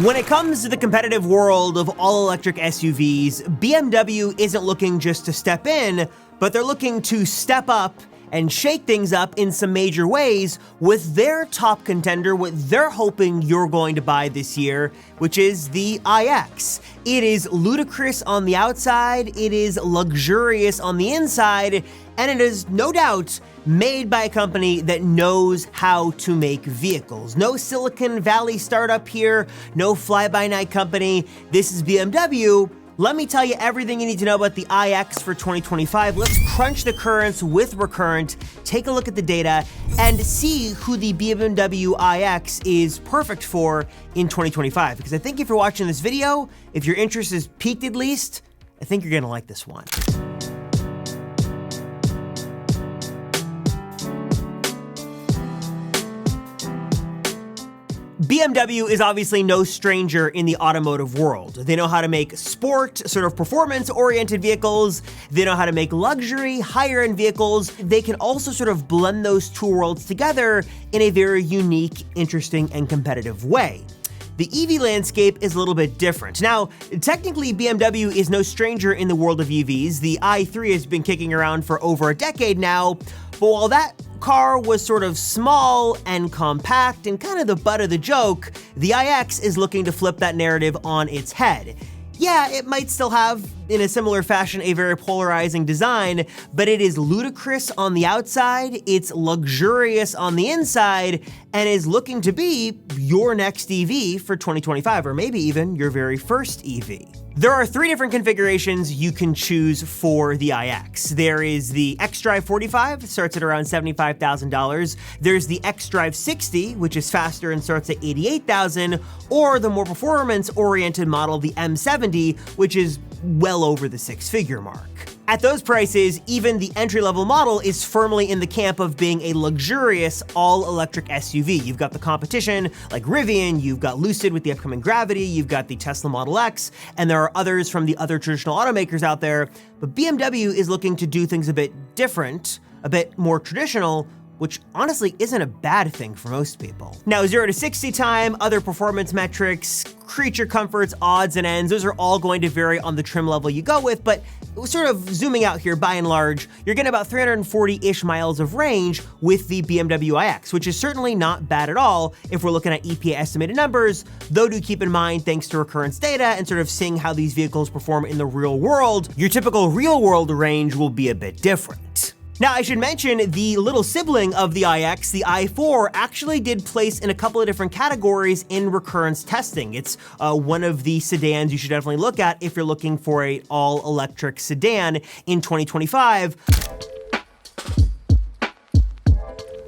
When it comes to the competitive world of all-electric SUVs, BMW isn't looking just to step in, but they're looking to step up and shake things up in some major ways with their top contender, what they're hoping you're going to buy this year, which is the iX. It is ludicrous on the outside, it is luxurious on the inside, and it is no doubt made by a company that knows how to make vehicles. No Silicon Valley startup here, no fly-by-night company. This is BMW. Let me tell you everything you need to know about the iX for 2025. Let's crunch the currents with Recurrent, take a look at the data, and see who the BMW iX is perfect for in 2025. Because I think if you're watching this video, if your interest is piqued at least, I think you're gonna like this one. BMW is obviously no stranger in the automotive world. They know how to make sport, sort of performance-oriented vehicles. They know how to make luxury, higher-end vehicles. They can also sort of blend those two worlds together in a very unique, interesting, and competitive way. The EV landscape is a little bit different. Now, technically, BMW is no stranger in the world of EVs. The i3 has been kicking around for over a decade now, but while that car was sort of small and compact and kind of the butt of the joke, the iX is looking to flip that narrative on its head. Yeah, it might still have, in a similar fashion, a very polarizing design, but it is ludicrous on the outside, it's luxurious on the inside, and is looking to be your next EV for 2025, or maybe even your very first EV. There are three different configurations you can choose for the iX. There is the xDrive 45, starts at around $75,000. There's the xDrive 60, which is faster and starts at $88,000, or the more performance-oriented model, the M70, which is well over the six-figure mark. At those prices, even the entry-level model is firmly in the camp of being a luxurious all-electric SUV. You've got the competition like Rivian, you've got Lucid with the upcoming Gravity, you've got the Tesla Model X, and there are others from the other traditional automakers out there. But BMW is looking to do things a bit different, a bit more traditional, which honestly isn't a bad thing for most people. Now, 0 to 60 time, other performance metrics, creature comforts, odds and ends, those are all going to vary on the trim level you go with, but sort of zooming out here, by and large, you're getting about 340-ish miles of range with the BMW iX, which is certainly not bad at all if we're looking at EPA estimated numbers, though do keep in mind, thanks to Recurrent's data and sort of seeing how these vehicles perform in the real world, your typical real world range will be a bit different. Now, I should mention the little sibling of the iX, the i4, actually did place in a couple of different categories in Recurrent's testing. It's one of the sedans you should definitely look at if you're looking for an all-electric sedan in 2025.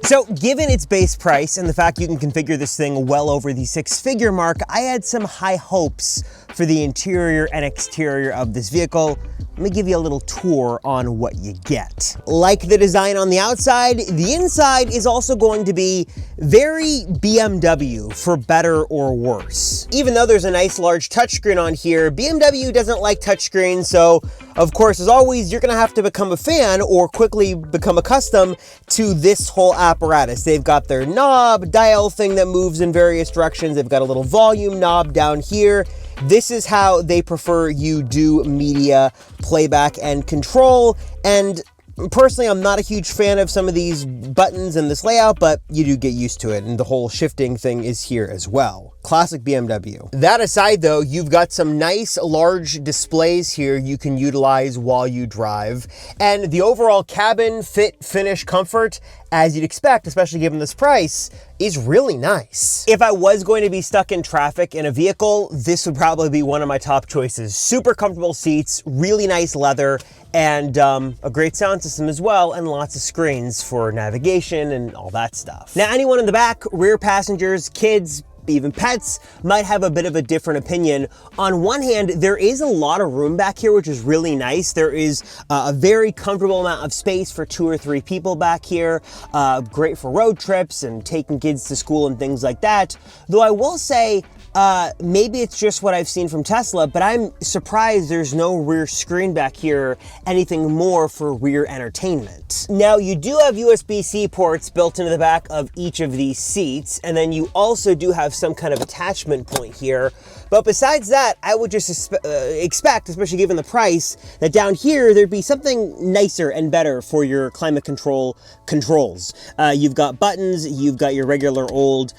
So, given its base price and the fact you can configure this thing well over the six-figure mark, I had some high hopes for the interior and exterior of this vehicle. Let me give you a little tour on what you get. Like the design on the outside, the inside is also going to be very BMW, for better or worse. Even though there's a nice large touchscreen on here, BMW doesn't like touchscreens, so of course, as always, you're gonna have to become a fan or quickly become accustomed to this whole apparatus. They've got their knob, dial thing that moves in various directions. They've got a little volume knob down here. This is how they prefer you do media playback and control. And personally, I'm not a huge fan of some of these buttons and this layout, but you do get used to it. And the whole shifting thing is here as well. Classic BMW. That aside though, you've got some nice large displays here you can utilize while you drive. And the overall cabin fit, finish, comfort, as you'd expect, especially given this price, is really nice. If I was going to be stuck in traffic in a vehicle, this would probably be one of my top choices. Super comfortable seats, really nice leather, and a great sound system as well, and lots of screens for navigation and all that stuff. Now, anyone in the back, rear passengers, kids, even pets might have a bit of a different opinion. On one hand, there is a lot of room back here, which is really nice. There is a very comfortable amount of space for 2 or 3 people back here. Great for road trips and taking kids to school and things like that. Though I will say, maybe it's just what I've seen from Tesla, but I'm surprised there's no rear screen back here, anything more for rear entertainment. Now, you do have USB-C ports built into the back of each of these seats, and then you also do have some kind of attachment point here. But besides that, I would just expect, especially given the price, that down here there'd be something nicer and better for your climate controls. You've got buttons, you've got your regular old,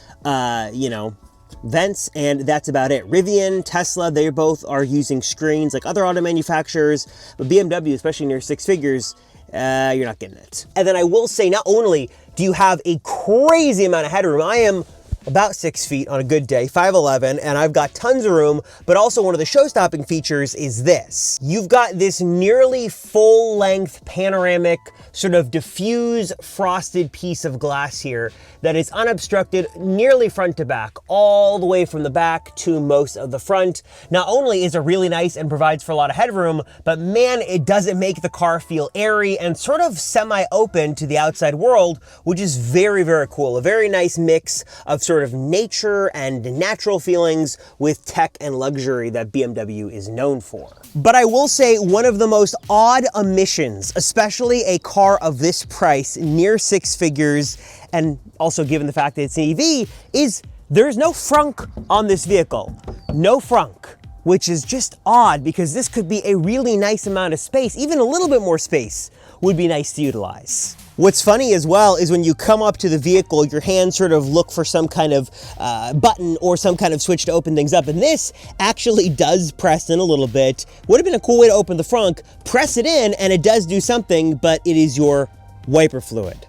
vents, and that's about it. Rivian, Tesla, they both are using screens like other auto manufacturers, but BMW, especially near six figures, you're not getting it. And then I will say, not only do you have a crazy amount of headroom, I am about 6 feet on a good day, 5'11", and I've got tons of room, but also one of the show-stopping features is this. You've got this nearly full-length panoramic sort of diffuse frosted piece of glass here that is unobstructed nearly front to back, all the way from the back to most of the front. Not only is it really nice and provides for a lot of headroom, but man, it doesn't make the car feel airy and sort of semi-open to the outside world, which is very, very cool. A very nice mix of sort of nature and natural feelings with tech and luxury that BMW is known for. But I will say one of the most odd omissions, especially a car of this price, near six figures, and also given the fact that it's an EV, is there's no frunk on this vehicle. No frunk, which is just odd because this could be a really nice amount of space. Even a little bit more space would be nice to utilize. What's funny as well is when you come up to the vehicle, your hands sort of look for some kind of button or some kind of switch to open things up. And this actually does press in a little bit. Would have been a cool way to open the frunk. Press it in and it does do something, but it is your wiper fluid.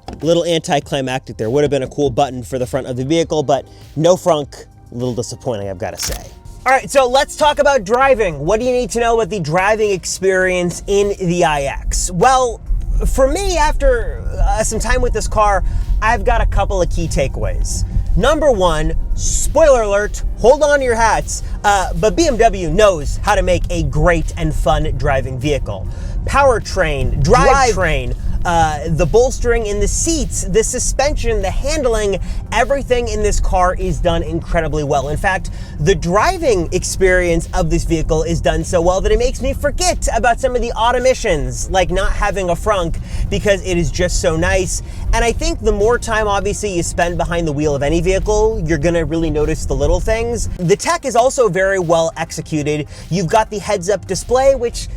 A little anticlimactic there. Would have been a cool button for the front of the vehicle, but no frunk. A little disappointing, I've got to say. All right, so let's talk about driving. What do you need to know about the driving experience in the iX? Well, for me, after some time with this car, I've got a couple of key takeaways. Number one, spoiler alert, hold on to your hats, but BMW knows how to make a great and fun driving vehicle. Powertrain, drivetrain, the bolstering in the seats, the suspension, the handling, everything in this car is done incredibly well. In fact, the driving experience of this vehicle is done so well that it makes me forget about some of the odd omissions, like not having a frunk, because it is just so nice. And I think the more time, obviously, you spend behind the wheel of any vehicle, you're gonna really notice the little things. The tech is also very well executed. You've got the heads-up display, which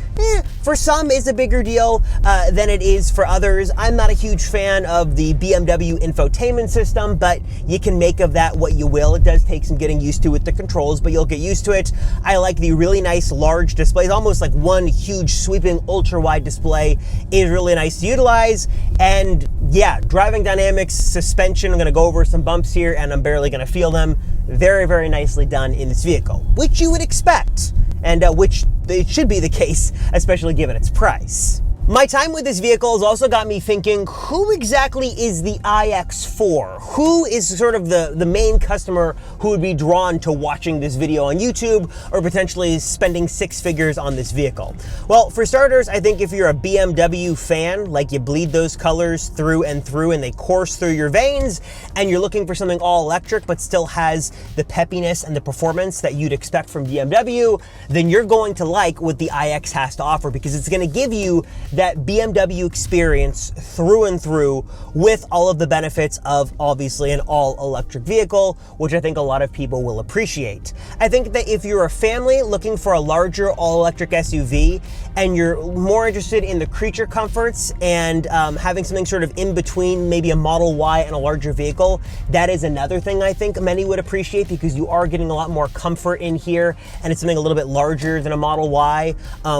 for some is a bigger deal than it is for others. I'm not a huge fan of the BMW infotainment system, but you can make of that what you will. It does take some getting used to with the controls, but you'll get used to it. I like the really nice large displays, almost like one huge sweeping ultra-wide display is really nice to utilize. And yeah, driving dynamics, suspension, I'm gonna go over some bumps here and I'm barely gonna feel them. Very, very nicely done in this vehicle, which you would expect, and which it should be the case, especially given its price. My time with this vehicle has also got me thinking, who exactly is the iX for? Who is sort of the main customer who would be drawn to watching this video on YouTube or potentially spending six figures on this vehicle? Well, for starters, I think if you're a BMW fan, like you bleed those colors through and they course through your veins, and you're looking for something all electric but still has the peppiness and the performance that you'd expect from BMW, then you're going to like what the iX has to offer, because it's going to give you that BMW experience through and through with all of the benefits of obviously an all-electric vehicle, which I think a lot of people will appreciate. I think that if you're a family looking for a larger all-electric SUV and you're more interested in the creature comforts and having something sort of in between maybe a Model Y and a larger vehicle, that is another thing I think many would appreciate, because you are getting a lot more comfort in here and it's something a little bit larger than a Model Y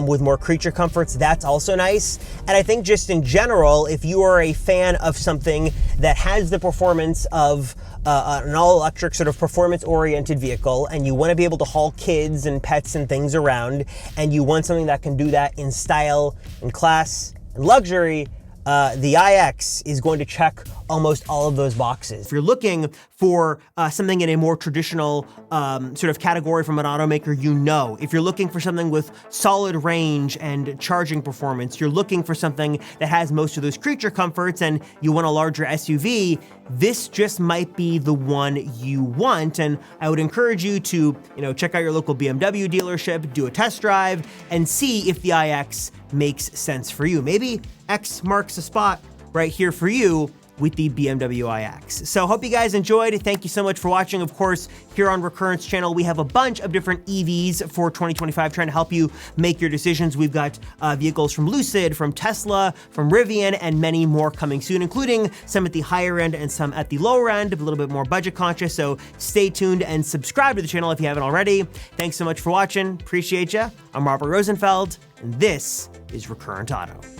with more creature comforts. That's also nice. And I think just in general, if you are a fan of something that has the performance of an all-electric sort of performance-oriented vehicle, and you want to be able to haul kids and pets and things around, and you want something that can do that in style and class and luxury, the iX is going to check almost all of those boxes. If you're looking for something in a more traditional sort of category from an automaker, you know. If you're looking for something with solid range and charging performance, you're looking for something that has most of those creature comforts, and you want a larger SUV, this just might be the one you want. And I would encourage you to, check out your local BMW dealership, do a test drive, and see if the iX makes sense for you. Maybe X marks a spot right here for you with the BMW iX. So hope you guys enjoyed. Thank you so much for watching. Of course, here on Recurrence channel, we have a bunch of different EVs for 2025 trying to help you make your decisions. We've got vehicles from Lucid, from Tesla, from Rivian, and many more coming soon, including some at the higher end and some at the lower end, a little bit more budget conscious. So stay tuned and subscribe to the channel if you haven't already. Thanks so much for watching. Appreciate you. I'm Robert Rosenfeld, and this is Recurrent Auto.